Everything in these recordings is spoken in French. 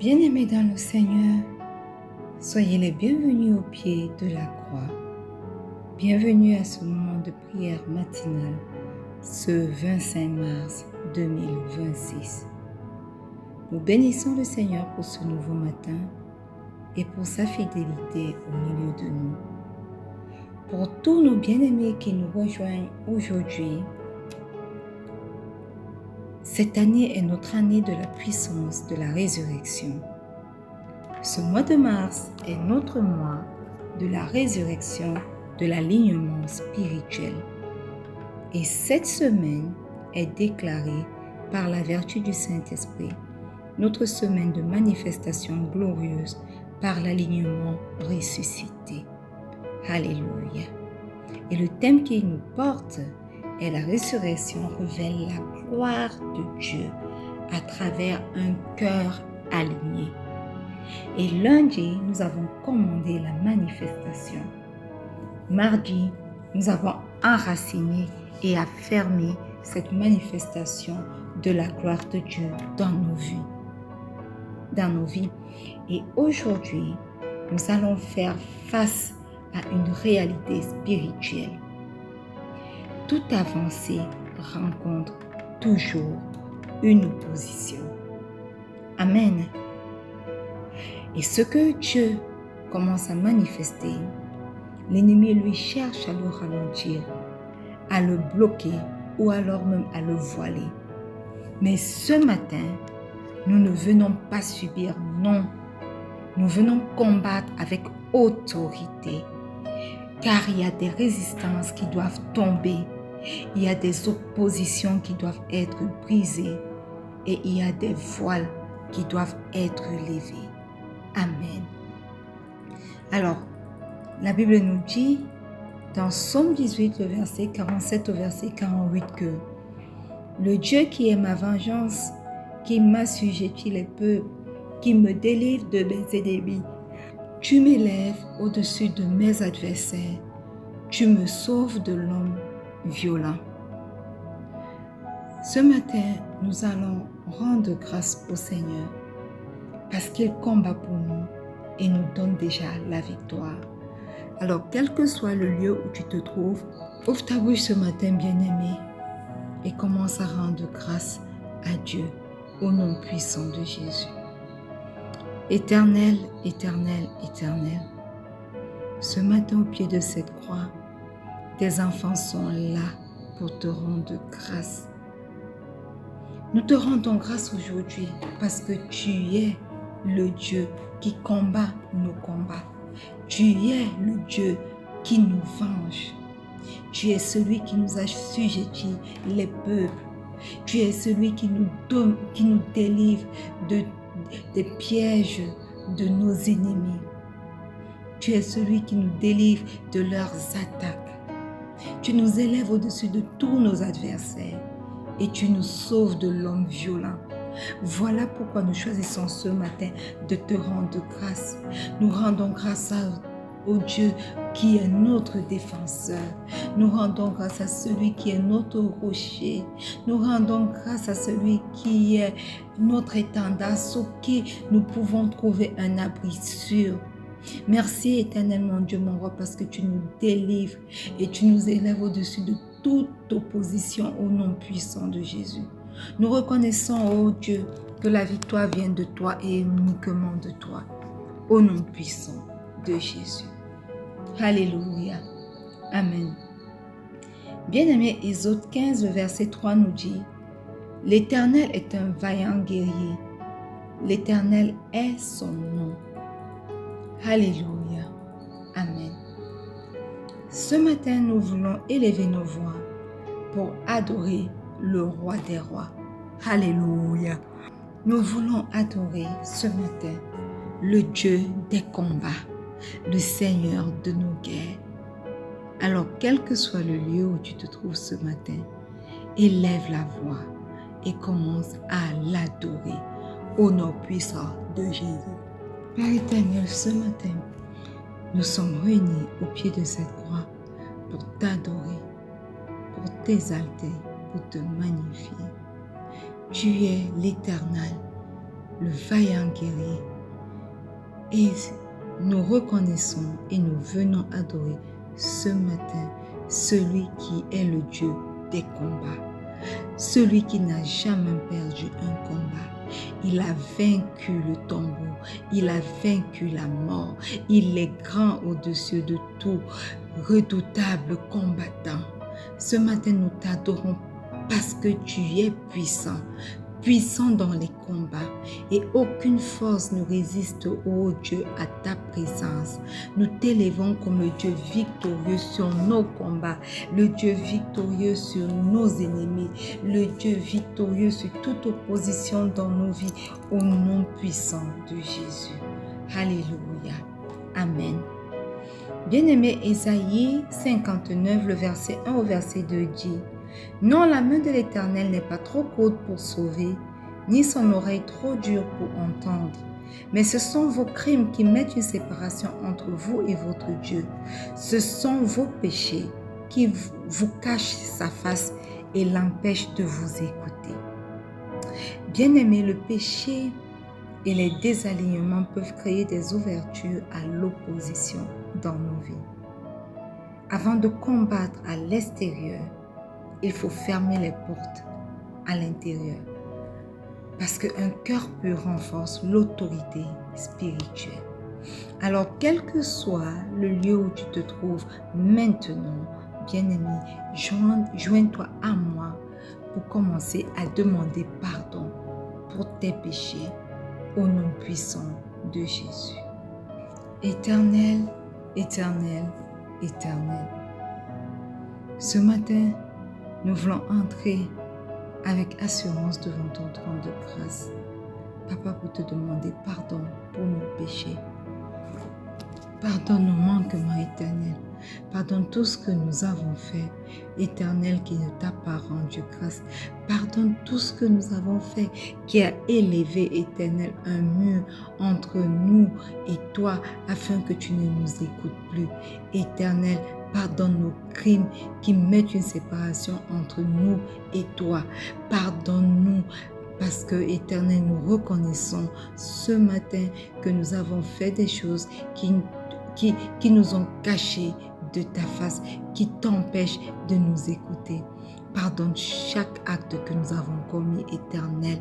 Bien-aimés dans le Seigneur, soyez les bienvenus au pied de la croix. Bienvenue à ce moment de prière matinale, ce 25 mars 2026. Nous bénissons le Seigneur pour ce nouveau matin et pour sa fidélité au milieu de nous. Pour tous nos bien-aimés qui nous rejoignent aujourd'hui, cette année est notre année de la puissance de la résurrection. Ce mois de mars est notre mois de la résurrection, de l'alignement spirituel. Et cette semaine est déclarée par la vertu du Saint-Esprit, notre semaine de manifestation glorieuse par l'alignement ressuscité. Alléluia. Et le thème qui nous porte est la résurrection révèle la gloire de Dieu à travers un cœur aligné. Et lundi, nous avons commandé la manifestation. Mardi, nous avons enraciné et affermé cette manifestation de la gloire de Dieu dans nos vies. Et aujourd'hui, nous allons faire face à une réalité spirituelle. Toute avancée rencontre toujours une opposition. Amen. Et ce que Dieu commence à manifester, l'ennemi lui cherche à le ralentir, à le bloquer ou alors même à le voiler. Mais ce matin, nous ne venons pas subir, non. Nous venons combattre avec autorité, car il y a des résistances qui doivent tomber, il y a des oppositions qui doivent être brisées et il y a des voiles qui doivent être levés. Amen. Alors, la Bible nous dit dans Psaume 18, le verset 47 au verset 48 que le Dieu qui est ma vengeance, qui m'assujettit les peuples, qui me délivre de mes ennemis, tu m'élèves au-dessus de mes adversaires, tu me sauves de l'homme violent. Ce matin, nous allons rendre grâce au Seigneur parce qu'il combat pour nous et nous donne déjà la victoire. Alors, quel que soit le lieu où tu te trouves, ouvre ta bouche ce matin, bien-aimé, et commence à rendre grâce à Dieu au nom puissant de Jésus. Éternel, éternel, éternel, ce matin au pied de cette croix, tes enfants sont là pour te rendre grâce. Nous te rendons grâce aujourd'hui parce que tu es le Dieu qui combat nos combats. Tu es le Dieu qui nous venge. Tu es celui qui nous a assujettis les peuples. Tu es celui qui nous délivre des pièges de nos ennemis. Tu es celui qui nous délivre de leurs attaques. Tu nous élèves au-dessus de tous nos adversaires et tu nous sauves de l'homme violent. Voilà pourquoi nous choisissons ce matin de te rendre grâce. Nous rendons grâce au Dieu qui est notre défenseur. Nous rendons grâce à celui qui est notre rocher. Nous rendons grâce à celui qui est notre étendard sur qui nous pouvons trouver un abri sûr. Merci éternellement Dieu mon roi parce que tu nous délivres et tu nous élèves au-dessus de toute opposition au nom puissant de Jésus. Nous reconnaissons, ô Dieu, que la victoire vient de toi et uniquement de toi, au nom puissant de Jésus. Alléluia. Amen. Bien-aimé, Exode 15, le verset 3 nous dit « L'Éternel est un vaillant guerrier. L'Éternel est son nom. » Alléluia. Amen. Ce matin, nous voulons élever nos voix pour adorer le roi des rois. Alléluia. Nous voulons adorer ce matin le Dieu des combats, le Seigneur de nos guerres. Alors, quel que soit le lieu où tu te trouves ce matin, élève la voix et commence à l'adorer au nom puissant de Jésus. Père éternel, ce matin, nous sommes réunis au pied de cette croix pour t'adorer, pour t'exalter, pour te magnifier. Tu es l'Éternel, le vaillant guerrier. Et nous reconnaissons et nous venons adorer ce matin celui qui est le Dieu des combats, celui qui n'a jamais perdu un combat. Il a vaincu le tombeau, il a vaincu la mort, il est grand au-dessus de tout, redoutable combattant. Ce matin, nous t'adorons parce que tu es puissant, puissant dans les combats et aucune force ne résiste, ô Dieu, à ta présence. Nous t'élevons comme le Dieu victorieux sur nos combats, le Dieu victorieux sur nos ennemis, le Dieu victorieux sur toute opposition dans nos vies, au nom puissant de Jésus. Alléluia. Amen. Bien-aimé, Ésaïe 59, le verset 1 au verset 2 dit: Non, la main de l'Éternel n'est pas trop courte pour sauver, ni son oreille trop dure pour entendre. Mais ce sont vos crimes qui mettent une séparation entre vous et votre Dieu. Ce sont vos péchés qui vous cachent sa face et l'empêchent de vous écouter. Bien-aimé, le péché et les désalignements peuvent créer des ouvertures à l'opposition dans nos vies. Avant de combattre à l'extérieur, il faut fermer les portes à l'intérieur. Parce qu'un cœur pur renforce l'autorité spirituelle. Alors, quel que soit le lieu où tu te trouves maintenant, bien-aimé, joins-toi à moi pour commencer à demander pardon pour tes péchés au nom puissant de Jésus. Éternel, éternel, éternel. Ce matin, nous voulons entrer avec assurance devant ton trône de grâce. Papa, pour te demander pardon pour nos péchés. Pardonne nos manquements éternels. Pardonne tout ce que nous avons fait, éternel, qui ne t'a pas rendu grâce. Pardonne tout ce que nous avons fait, qui a élevé, éternel, un mur entre nous et toi, afin que tu ne nous écoutes plus. Éternel, pardonne nos crimes qui mettent une séparation entre nous et toi. Pardonne-nous. Parce que, éternel, nous reconnaissons ce matin que nous avons fait des choses qui nous ont cachés de ta face, qui t'empêchent de nous écouter. Pardonne chaque acte que nous avons commis, éternel,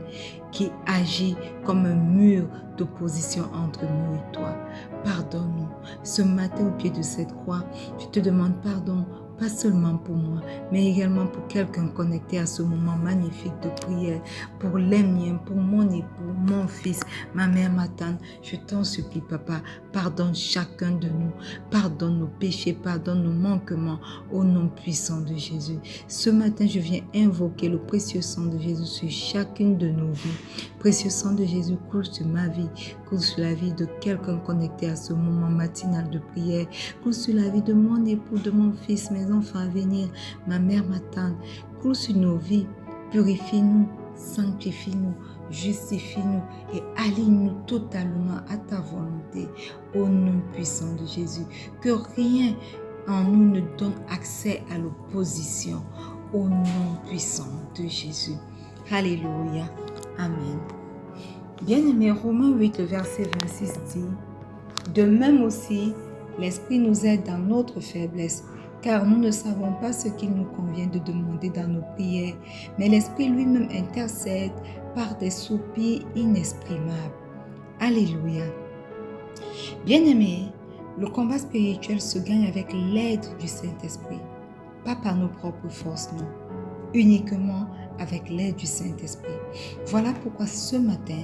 qui agit comme un mur d'opposition entre nous et toi. Pardonne-nous. Ce matin, au pied de cette croix, je te demande pardon, pas seulement pour moi, mais également pour quelqu'un connecté à ce moment magnifique de prière, pour les miens, pour mon époux, mon fils, ma mère, ma tante. Je t'en supplie, papa, pardonne chacun de nous, pardonne nos péchés, pardonne nos manquements, au nom puissant de Jésus. Ce matin, je viens invoquer le précieux sang de Jésus sur chacune de nos vies. Précieux sang de Jésus, coule sur ma vie, coule sur la vie de quelqu'un connecté à ce moment matinal de prière, coule sur la vie de mon époux, de mon fils, mes enfants à venir, ma mère, ma tante, coule sur nos vies, purifie-nous, sanctifie-nous, justifie-nous et aligne-nous totalement à ta volonté, au nom puissant de Jésus. Que rien en nous ne donne accès à l'opposition, au nom puissant de Jésus. Alléluia. Amen. Bien-aimé, Romains 8, le verset 26 dit: De même aussi, l'Esprit nous aide dans notre faiblesse, car nous ne savons pas ce qu'il nous convient de demander dans nos prières, mais l'Esprit lui-même intercède par des soupirs inexprimables. Alléluia. Bien-aimé, le combat spirituel se gagne avec l'aide du Saint-Esprit, pas par nos propres forces, non, uniquement avec l'aide du Saint-Esprit. Voilà pourquoi ce matin,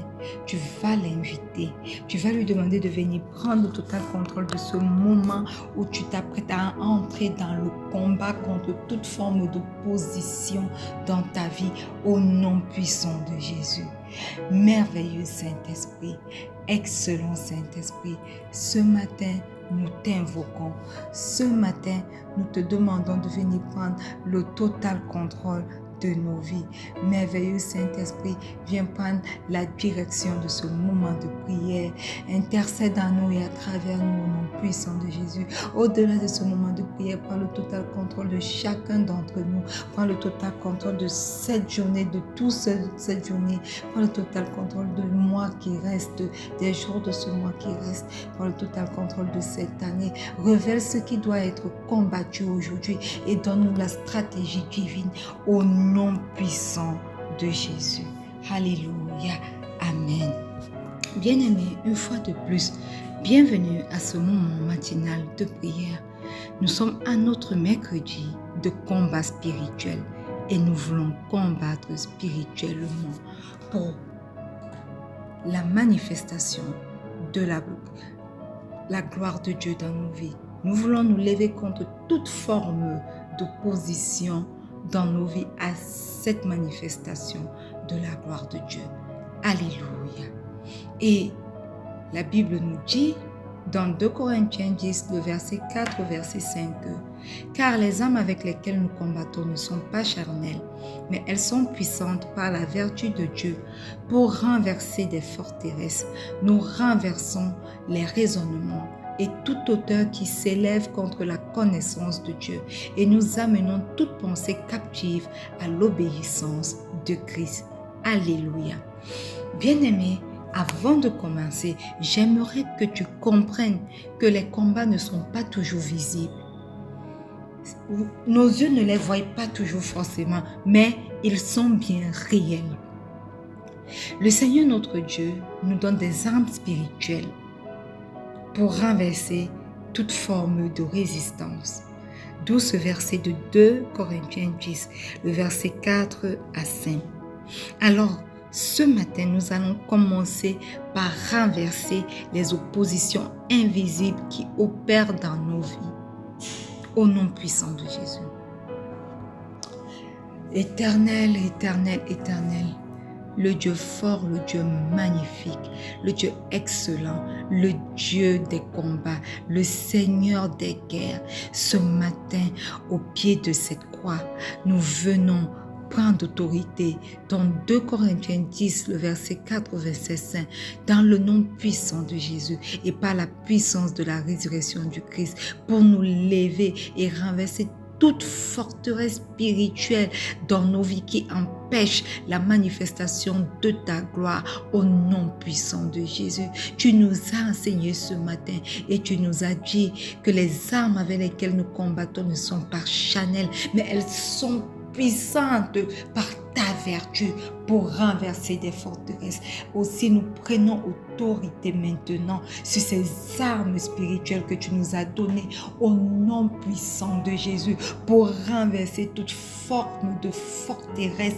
tu vas l'inviter. Tu vas lui demander de venir prendre le total contrôle de ce moment où tu t'apprêtes à entrer dans le combat contre toute forme d'opposition dans ta vie, au nom puissant de Jésus. Merveilleux Saint-Esprit, excellent Saint-Esprit, ce matin, nous t'invoquons. Ce matin, nous te demandons de venir prendre le total contrôle de nos vies. Merveilleux Saint-Esprit, viens prendre la direction de ce moment de prière. Intercède en nous et à travers nous au nom puissant de Jésus. Au-delà de ce moment de prière, prends le total contrôle de chacun d'entre nous. Prends le total contrôle de cette journée, de toute cette journée. Prends le total contrôle de mois qui reste, des jours de ce mois qui reste. Prends le total contrôle de cette année. Révèle ce qui doit être combattu aujourd'hui et donne-nous la stratégie divine au nom puissant de Jésus. Alléluia. Amen. Bien-aimés, une fois de plus, bienvenue à ce moment matinal de prière. Nous sommes à notre mercredi de combat spirituel et nous voulons combattre spirituellement pour la manifestation de la gloire de Dieu dans nos vies. Nous voulons nous lever contre toute forme d'opposition dans nos vies à cette manifestation de la gloire de Dieu. Alléluia. Et la Bible nous dit dans 2 Corinthiens 10, le verset 4 au verset 5, car les armes avec lesquelles nous combattons ne sont pas charnelles, mais elles sont puissantes par la vertu de Dieu pour renverser des forteresses. Nous renversons les raisonnements et toute hauteur qui s'élève contre la connaissance de Dieu et nous amenons toute pensée captive à l'obéissance de Christ. Alléluia. Bien-aimés, avant de commencer, j'aimerais que tu comprennes que les combats ne sont pas toujours visibles. Nos yeux ne les voient pas toujours forcément, mais ils sont bien réels. Le Seigneur notre Dieu nous donne des armes spirituelles pour renverser toute forme de résistance. D'où ce verset de 2 Corinthiens 10, le verset 4 à 5. Alors, ce matin, nous allons commencer par renverser les oppositions invisibles qui opèrent dans nos vies. Au nom puissant de Jésus. Éternel, éternel, éternel, le Dieu fort, le Dieu magnifique, le Dieu excellent, le Dieu des combats, le Seigneur des guerres. Ce matin, au pied de cette croix, nous venons prendre autorité dans 2 Corinthiens 10, le verset 4 au verset 5, dans le nom puissant de Jésus et par la puissance de la résurrection du Christ, pour nous lever et renverser toute forteresse spirituelle dans nos vies qui empêche la manifestation de ta gloire au nom puissant de Jésus. Tu nous as enseigné ce matin et tu nous as dit que les armes avec lesquelles nous combattons ne sont pas charnelles, mais elles sont puissantes par ta vertu pour renverser des forteresses. Aussi, nous prenons autorité maintenant sur ces armes spirituelles que tu nous as données au nom puissant de Jésus pour renverser toute forme de forteresse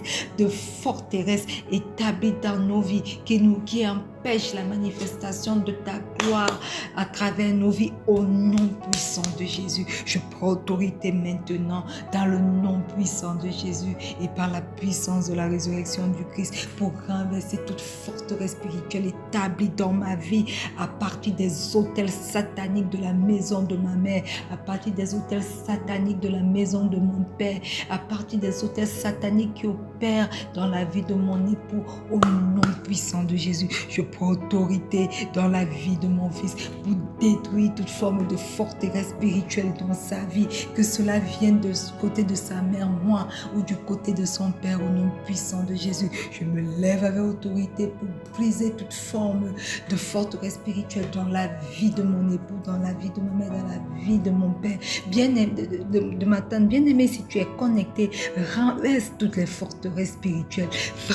établie dans nos vies qui empêche la manifestation de ta gloire à travers nos vies au nom puissant de Jésus. Je prends autorité maintenant dans le nom puissant de Jésus et par la puissance de la résurrection du Christ pour renverser toute forteresse spirituelle établie dans ma vie à partir des autels sataniques de la maison de ma mère, à partir des autels sataniques de la maison de mon père, à partir des autels sataniques qui opèrent dans la vie de mon époux au nom puissant de Jésus. Je prends autorité dans la vie de mon fils pour détruire toute forme de forteresse spirituelle dans sa vie, que cela vienne du côté de sa mère, moi, ou du côté de son père au nom puissant de Jésus. Je me lève avec autorité pour briser toute forme de forteresse spirituelle dans la vie de mon époux, dans la vie de ma mère, dans la vie de mon père. Bien-aimé, de ma tante, bien-aimé, si tu es connecté, renverse toutes les forteresses spirituelles,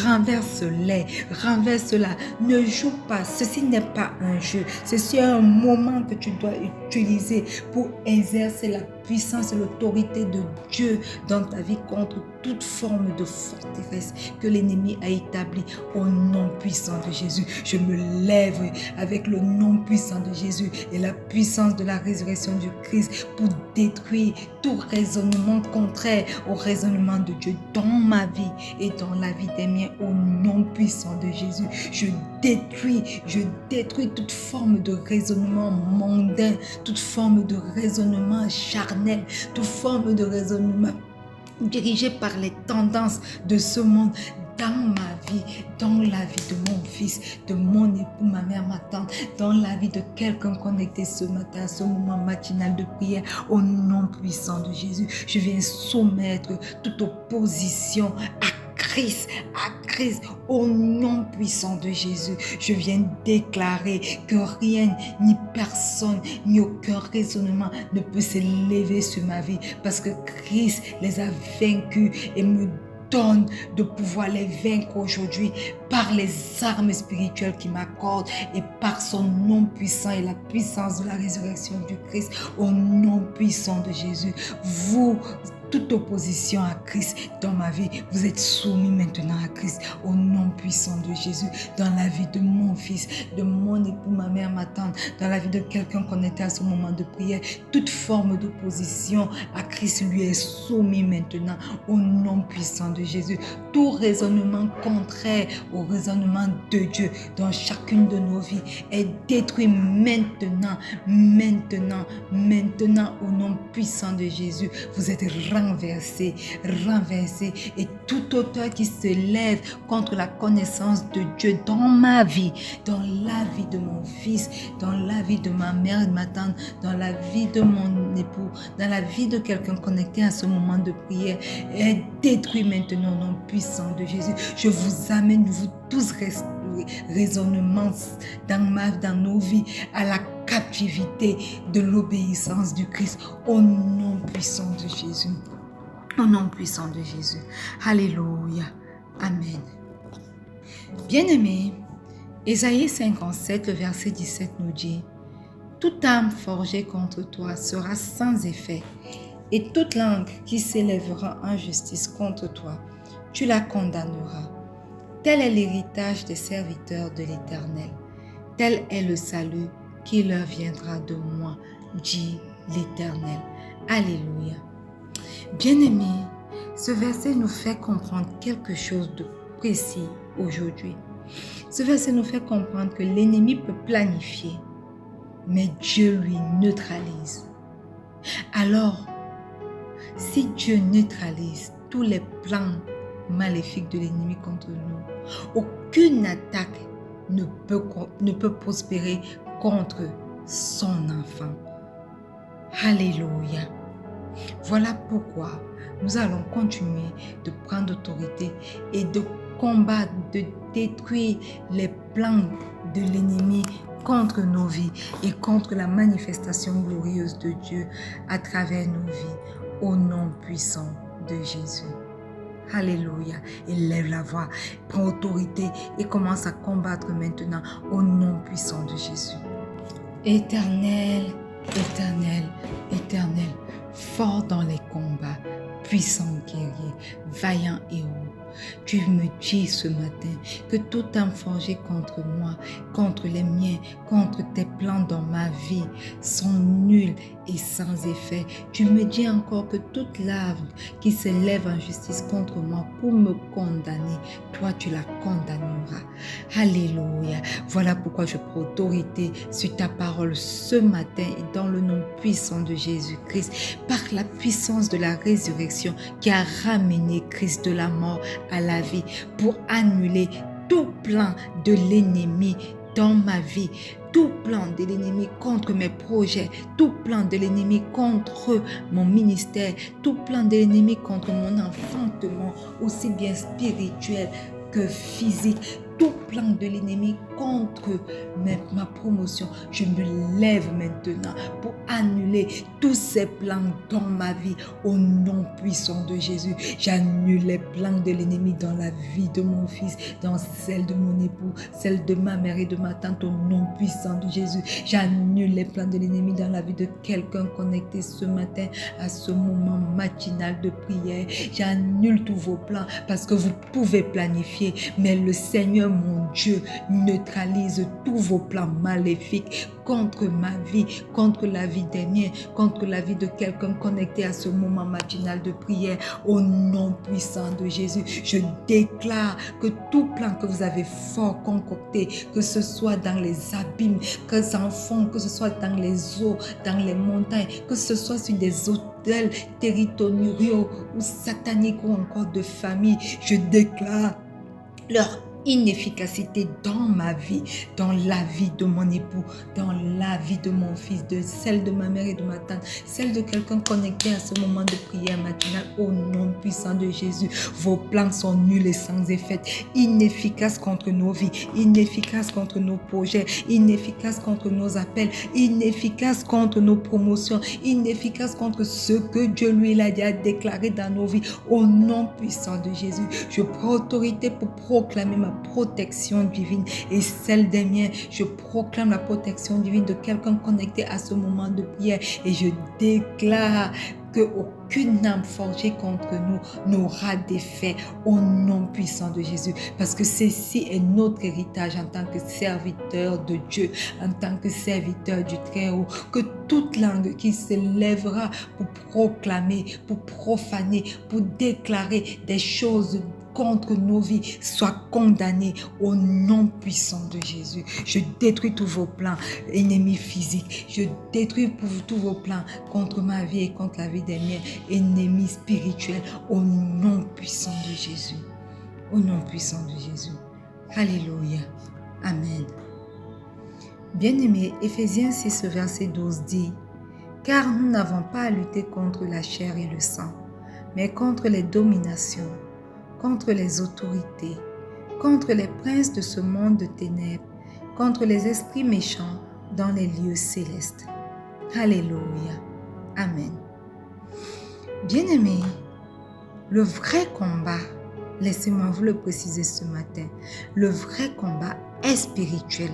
renverse-les, renverse-la. Ne joue pas, ceci n'est pas un jeu, ceci est un moment que tu dois utiliser pour exercer la puissance et l'autorité de Dieu dans ta vie contre toute forme de forteresse que l'ennemi a établie au nom puissant de Jésus. Je me lève avec le nom puissant de Jésus et la puissance de la résurrection du Christ pour détruire tout raisonnement contraire au raisonnement de Dieu dans ma vie et dans la vie des miens au nom puissant de Jésus. Je détruis toute forme de raisonnement mondain, toute forme de raisonnement charnel, toute forme de raisonnement dirigé par les tendances de ce monde, dans ma vie, dans la vie de mon fils, de mon époux, ma mère, ma tante, dans la vie de quelqu'un connecté ce matin, à ce moment matinal de prière, au nom puissant de Jésus. Je viens soumettre toute opposition à Christ, au nom puissant de Jésus. Je viens déclarer que rien, ni personne, ni aucun raisonnement ne peut s'élever sur ma vie, parce que Christ les a vaincus et me donne de pouvoir les vaincre aujourd'hui par les armes spirituelles qu'il m'accorde et par son nom puissant et la puissance de la résurrection du Christ, au nom puissant de Jésus. Vous, toute opposition à Christ dans ma vie, vous êtes soumis maintenant à Christ au nom puissant de Jésus. Dans la vie de mon fils, de mon époux, ma mère, ma tante, dans la vie de quelqu'un qu'on était à ce moment de prière, toute forme d'opposition à Christ lui est soumis maintenant au nom puissant de Jésus. Tout raisonnement contraire au raisonnement de Dieu dans chacune de nos vies est détruit maintenant au nom puissant de Jésus. Vous êtes renversé, et tout auteur qui se lève contre la connaissance de Dieu dans ma vie, dans la vie de mon fils, dans la vie de ma mère et de ma tante, dans la vie de mon époux, dans la vie de quelqu'un connecté à ce moment de prière, est détruit maintenant au nom puissant de Jésus. Je vous amène, vous tous raisonnements dans nos vies à la captivité de l'obéissance du Christ au nom puissant de Jésus. Au nom puissant de Jésus. Alléluia. Amen. Bien-aimés, Ésaïe 57, le verset 17 nous dit: toute âme forgée contre toi sera sans effet, et toute langue qui s'élèvera en justice contre toi, tu la condamneras. Tel est l'héritage des serviteurs de l'Éternel. Tel est le salut qui leur viendra de moi, dit l'Éternel. Alléluia. Bien-aimés, ce verset nous fait comprendre quelque chose de précis aujourd'hui. Ce verset nous fait comprendre que l'ennemi peut planifier, mais Dieu lui neutralise. Alors, si Dieu neutralise tous les plans maléfiques de l'ennemi contre nous, aucune attaque ne peut prospérer contre son enfant. Alléluia. Voilà pourquoi nous allons continuer de prendre autorité et de combattre, de détruire les plans de l'ennemi contre nos vies et contre la manifestation glorieuse de Dieu à travers nos vies, au nom puissant de Jésus. Alléluia. Élève la voix, prends autorité et commence à combattre maintenant au nom puissant de Jésus. Éternel, éternel, éternel, fort dans les combats, puissant guerrier, vaillant héros. Tu me dis ce matin que toute âme forgée contre moi, contre les miens, contre tes plans dans ma vie sont nuls et sans effet. Tu me dis encore que toute larme qui se lève en justice contre moi pour me condamner, toi tu la condamneras. Alléluia. Voilà pourquoi je prends autorité sur ta parole ce matin et dans le nom puissant de Jésus-Christ, par la puissance de la résurrection qui a ramené Christ de la mort à la vie, pour annuler tout plan de l'ennemi dans ma vie, tout plan de l'ennemi contre mes projets, tout plan de l'ennemi contre mon ministère, tout plan de l'ennemi contre mon enfantement, aussi bien spirituel que physique, tout plan de l'ennemi contre ma promotion. Je me lève maintenant pour annuler tous ces plans dans ma vie au nom puissant de Jésus. J'annule les plans de l'ennemi dans la vie de mon fils, dans celle de mon époux, celle de ma mère et de ma tante au nom puissant de Jésus. J'annule les plans de l'ennemi dans la vie de quelqu'un connecté ce matin à ce moment matinal de prière. J'annule tous vos plans parce que vous pouvez planifier, mais le Seigneur mon Dieu ne neutralise tous vos plans maléfiques contre ma vie, contre la vie des miens, contre la vie de quelqu'un connecté à ce moment matinal de prière. Au nom puissant de Jésus, je déclare que tout plan que vous avez fort concocté, que ce soit dans les abîmes, que ça en fond, que ce soit dans les eaux, dans les montagnes, que ce soit sur des hôtels territoriaux ou sataniques ou encore de famille, je déclare leur inefficacité dans ma vie, dans la vie de mon époux, dans la vie de mon fils, de celle de ma mère et de ma tante, celle de quelqu'un connecté à ce moment de prière matinale. Au nom puissant de Jésus, vos plans sont nuls et sans effet, inefficaces contre nos vies, inefficaces contre nos projets, inefficaces contre nos appels, inefficaces contre nos promotions, inefficaces contre ce que Dieu lui a déclaré dans nos vies. Au nom puissant de Jésus, je prends autorité pour proclamer ma protection divine et celle des miens. Je proclame la protection divine de quelqu'un connecté à ce moment de prière et je déclare qu'aucune âme forgée contre nous n'aura d'effet au nom puissant de Jésus. Parce que ceci est notre héritage en tant que serviteur de Dieu, en tant que serviteur du Très-Haut. Que toute langue qui se lèvera pour proclamer, pour profaner, pour déclarer des choses contre nos vies soit condamné au nom puissant de Jésus. Je détruis tous vos plans, ennemis physiques. Je détruis tous vos plans contre ma vie et contre la vie des miens, ennemis spirituels, au nom puissant de Jésus. Au nom puissant de Jésus. Alléluia. Amen. Bien-aimés, Éphésiens 6, verset 12 dit « Car nous n'avons pas à lutter contre la chair et le sang, mais contre les dominations, contre les autorités, contre les princes de ce monde de ténèbres, contre les esprits méchants dans les lieux célestes. » Alléluia. Amen. Bien-aimés, le vrai combat, laissez-moi vous le préciser ce matin, le vrai combat est spirituel.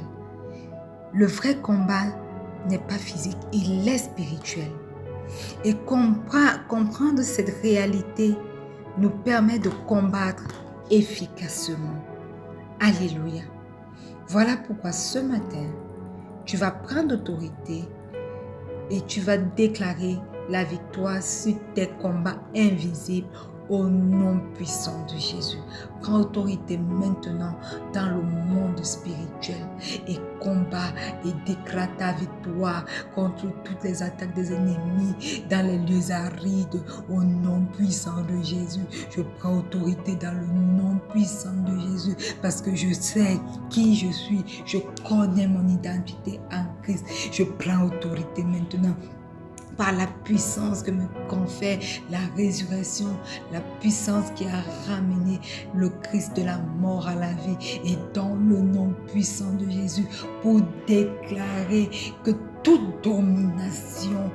Le vrai combat n'est pas physique, il est spirituel. Et comprendre cette réalité nous permet de combattre efficacement. Alléluia. Voilà pourquoi ce matin, tu vas prendre autorité et tu vas déclarer la victoire sur tes combats invisibles au nom puissant de Jésus. Prends autorité maintenant dans le monde spirituel et combat et déclare ta victoire contre toutes les attaques des ennemis dans les lieux arides au nom puissant de Jésus. Je prends autorité dans le nom puissant de Jésus parce que je sais qui je suis. Je connais mon identité en Christ. Je prends autorité maintenant par la puissance que me confère la résurrection, la puissance qui a ramené le Christ de la mort à la vie, et dans le nom puissant de Jésus, pour déclarer que toute domination,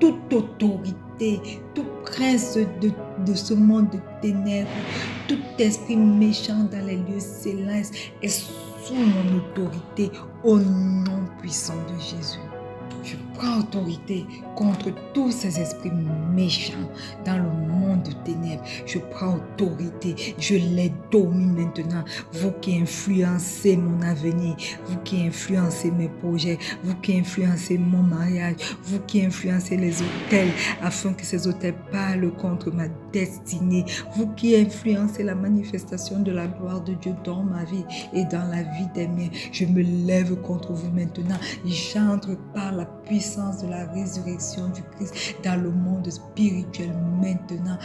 toute autorité, tout prince de ce monde de ténèbres, tout esprit méchant dans les lieux célestes est sous mon autorité au nom puissant de Jésus. Je prends autorité contre tous ces esprits méchants dans le monde de ténèbres. Je prends autorité, je les domine maintenant. Vous qui influencez mon avenir, vous qui influencez mes projets, vous qui influencez mon mariage, vous qui influencez les hôtels afin que ces hôtels parlent contre ma destinée, vous qui influencez la manifestation de la gloire de Dieu dans ma vie et dans la vie des miens. Je me lève contre vous maintenant. J'entre par la puissance de la résurrection du Christ dans le monde spirituel maintenant.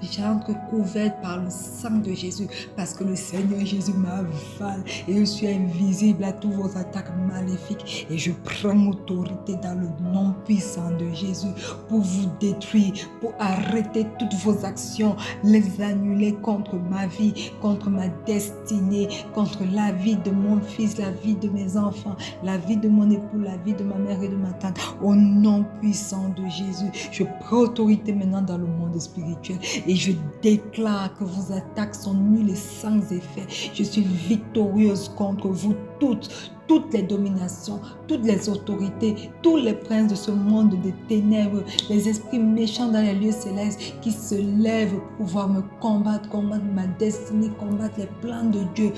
J'entre couverte par le sang de Jésus parce que le Seigneur Jésus m'avale et je suis invisible à tous vos attaques maléfiques et je prends autorité dans le nom puissant de Jésus pour vous détruire, pour arrêter toutes vos actions, les annuler contre ma vie, contre ma destinée, contre la vie de mon fils, la vie de mes enfants, la vie de mon époux, la vie de ma mère et de ma tante. Au nom puissant de Jésus, je prends autorité maintenant dans le monde spirituel et je déclare que vos attaques sont nulles et sans effet. Je suis victorieuse contre vous toutes les dominations, toutes les autorités, tous les princes de ce monde de ténèbres, les esprits méchants dans les lieux célestes qui se lèvent pour pouvoir me combattre ma destinée, combattre les plans de Dieu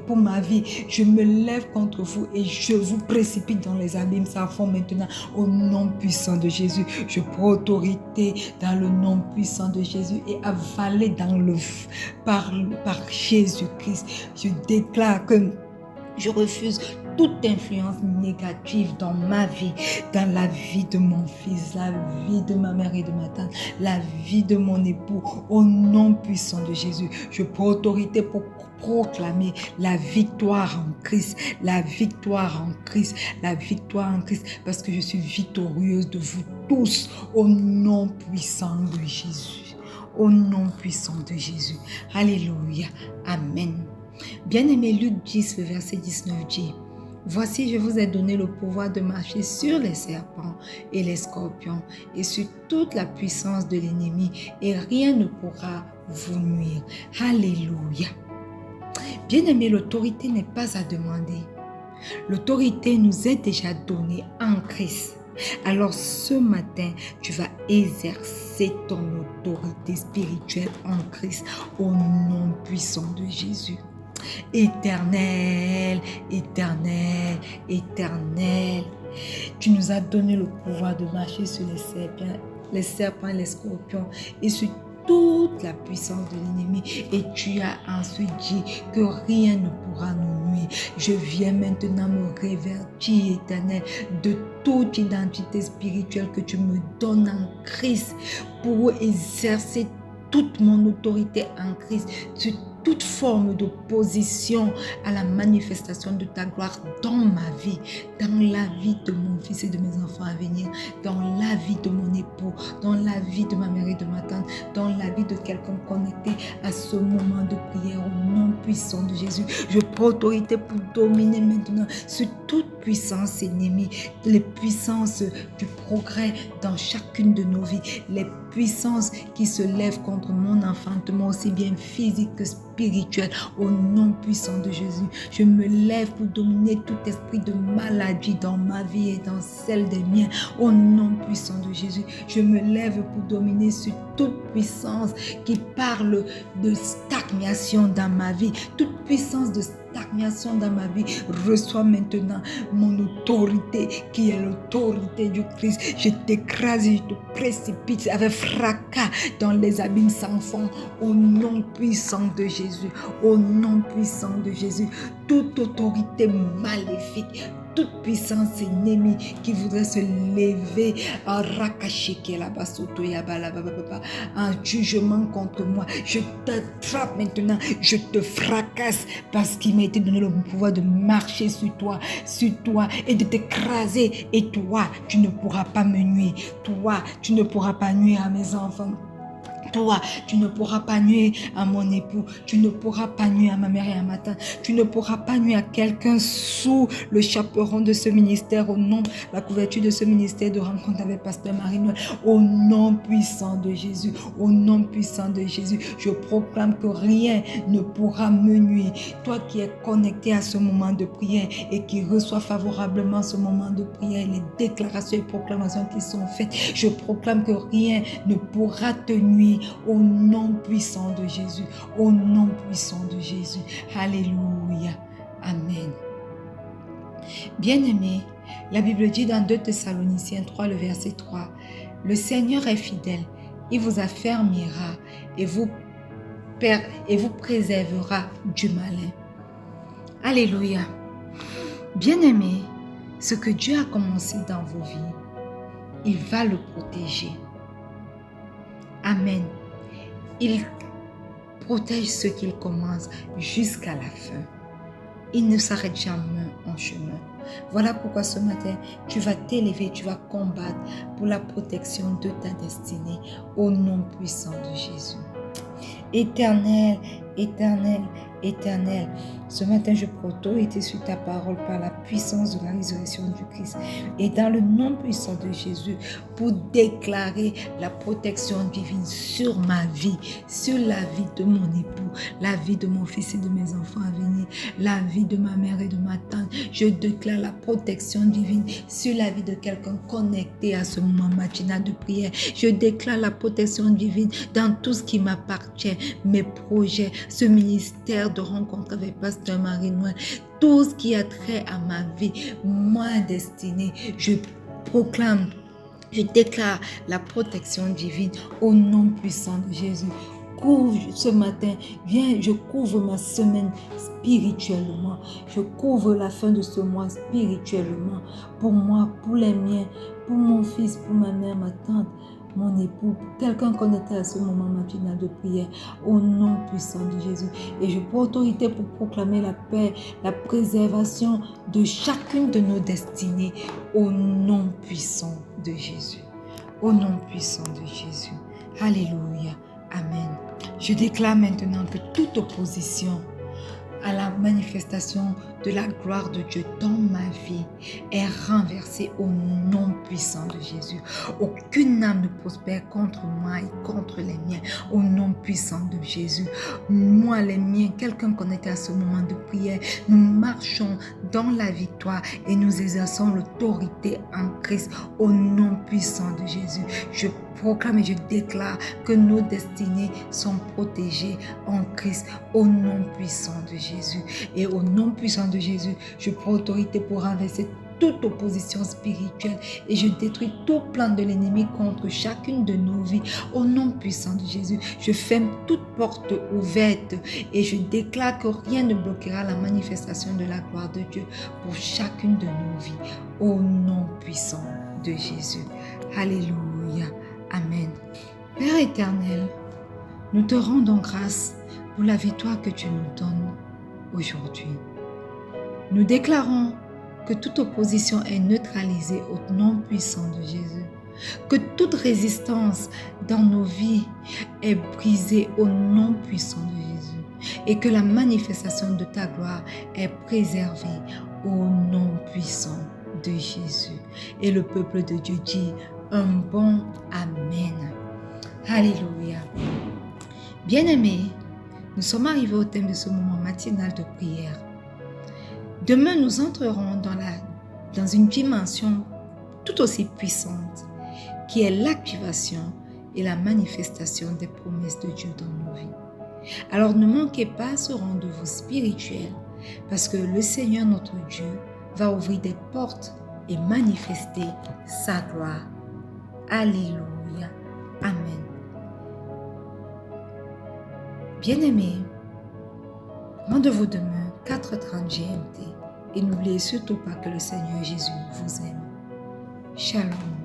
pour ma vie. Je me lève contre vous et je vous précipite dans les abîmes sans fond maintenant au nom puissant de Jésus. Je prends autorité dans le nom puissant de Jésus et avalé par Jésus-Christ. Je déclare que je refuse toute influence négative dans ma vie, dans la vie de mon fils, la vie de ma mère et de ma tante, la vie de mon époux, au nom puissant de Jésus. Je prends autorité pour proclamer la victoire en Christ, la victoire en Christ, la victoire en Christ, parce que je suis victorieuse de vous tous, au nom puissant de Jésus. Au nom puissant de Jésus. Alléluia. Amen. Bien-aimé, Luc 10, le verset 19 dit: Voici, je vous ai donné le pouvoir de marcher sur les serpents et les scorpions et sur toute la puissance de l'ennemi, et rien ne pourra vous nuire. Alléluia. Bien-aimé, l'autorité n'est pas à demander. L'autorité nous est déjà donnée en Christ. Alors ce matin, tu vas exercer ton autorité spirituelle en Christ au nom puissant de Jésus. Éternel, éternel, éternel, tu nous as donné le pouvoir de marcher sur les serpents et les scorpions et sur toute la puissance de l'ennemi, et tu as ensuite dit que rien ne pourra nous nuire. Je viens maintenant me révertir, éternel, de toute identité spirituelle que tu me donnes en Christ pour exercer toute mon autorité en Christ, sur toute forme d'opposition à la manifestation de ta gloire dans ma vie, dans la vie de mon fils et de mes enfants à venir, dans la vie de mon époux, dans la vie de ma mère et de ma tante, dans la vie de quelqu'un connecté à ce moment de prière au nom puissant de Jésus. Je prends autorité pour dominer maintenant sur toute puissance ennemie, les puissances du progrès dans chacune de nos vies, les puissances qui se lèvent contre mon enfantement, aussi bien physique que spirituel, au nom puissant de Jésus. Je me lève pour dominer tout esprit de maladie dans ma vie et dans celle des miens, au nom puissant de Jésus. Je me lève pour dominer sur toute puissance qui parle de stagnation dans ma vie, toute puissance de stagnation dans ma vie, reçois maintenant mon autorité qui est l'autorité du Christ. Je t'écrase et je te précipite avec fracas dans les abîmes sans fond au nom puissant de Jésus, au nom puissant de Jésus. Toute autorité maléfique, toute puissance ennemie qui voudrait se lever en jugement contre moi, je t'attrape maintenant, je te fracasse parce qu'il m'a été donné le pouvoir de marcher sur toi et de t'écraser. Et toi, tu ne pourras pas me nuire. Toi, tu ne pourras pas nuire à mes enfants. Toi, tu ne pourras pas nuire à mon époux, tu ne pourras pas nuire à ma mère et à ma tante, tu ne pourras pas nuire à quelqu'un sous le chaperon de ce ministère, au nom, la couverture de ce ministère de rencontre avec Pasteur Marie-Noël, au nom puissant de Jésus, au nom puissant de Jésus, je proclame que rien ne pourra me nuire. Toi qui es connecté à ce moment de prière et qui reçoit favorablement ce moment de prière, les déclarations et proclamations qui sont faites, je proclame que rien ne pourra te nuire. Au nom puissant de Jésus, au nom puissant de Jésus. Alléluia. Amen. Bien-aimés, la Bible dit dans 2 Thessaloniciens 3, le verset 3, « Le Seigneur est fidèle, il vous affermira et vous préservera du malin. » Alléluia. Bien-aimés, ce que Dieu a commencé dans vos vies, il va le protéger. Amen. Il protège ce qu'il commence jusqu'à la fin. Il ne s'arrête jamais en chemin. Voilà pourquoi ce matin, tu vas t'élever, tu vas combattre pour la protection de ta destinée au nom puissant de Jésus. Éternel, éternel, éternel. Ce matin, je prends autorité sur ta parole par la puissance de la résurrection du Christ et dans le nom puissant de Jésus pour déclarer la protection divine sur ma vie, sur la vie de mon époux, la vie de mon fils et de mes enfants à venir, la vie de ma mère et de ma tante. Je déclare la protection divine sur la vie de quelqu'un connecté à ce moment matinal de prière. Je déclare la protection divine dans tout ce qui m'appartient, mes projets, ce ministère de rencontre avec Pasteur Marie-Noël, tout ce qui a trait à ma vie, ma destinée. Je proclame, je déclare la protection divine au nom puissant de Jésus. Couvre ce matin, viens, je couvre ma semaine spirituellement. Je couvre la fin de ce mois spirituellement. Pour moi, pour les miens, pour mon fils, pour ma mère, ma tante, mon époux, quelqu'un connecté à ce moment matinal de prière, au nom puissant de Jésus. Et je prends autorité pour proclamer la paix, la préservation de chacune de nos destinées, au nom puissant de Jésus. Au nom puissant de Jésus. Alléluia. Amen. Je déclare maintenant que toute opposition à la manifestation de la gloire de Dieu dans ma vie est renversée au nom puissant de Jésus. Aucune âme ne prospère contre moi et contre les miens au nom puissant de Jésus. Moi, les miens, quelqu'un connecté à ce moment de prière, nous marchons dans la victoire et nous exerçons l'autorité en Christ au nom puissant de Jésus. Je proclame et je déclare que nos destinées sont protégées en Christ au nom puissant de Jésus. Et au nom puissant de Jésus, je prends autorité pour renverser toute opposition spirituelle et je détruis tout plan de l'ennemi contre chacune de nos vies. Au nom puissant de Jésus, je ferme toute porte ouverte et je déclare que rien ne bloquera la manifestation de la gloire de Dieu pour chacune de nos vies. Au nom puissant de Jésus. Alléluia. Amen. Père éternel, nous te rendons grâce pour la victoire que tu nous donnes aujourd'hui. Nous déclarons que toute opposition est neutralisée au nom puissant de Jésus. Que toute résistance dans nos vies est brisée au nom puissant de Jésus. Et que la manifestation de ta gloire est préservée au nom puissant de Jésus. Et le peuple de Dieu dit un bon Amen. Alléluia. Bien-aimés, nous sommes arrivés au thème de ce moment matinal de prière. Demain, nous entrerons dans une dimension tout aussi puissante qui est l'activation et la manifestation des promesses de Dieu dans nos vies. Alors ne manquez pas ce rendez-vous spirituel parce que le Seigneur notre Dieu va ouvrir des portes et manifester sa gloire. Alléluia. Amen. Bien-aimés, rendez-vous demain 4h30 GMT et n'oubliez surtout pas que le Seigneur Jésus vous aime. Shalom.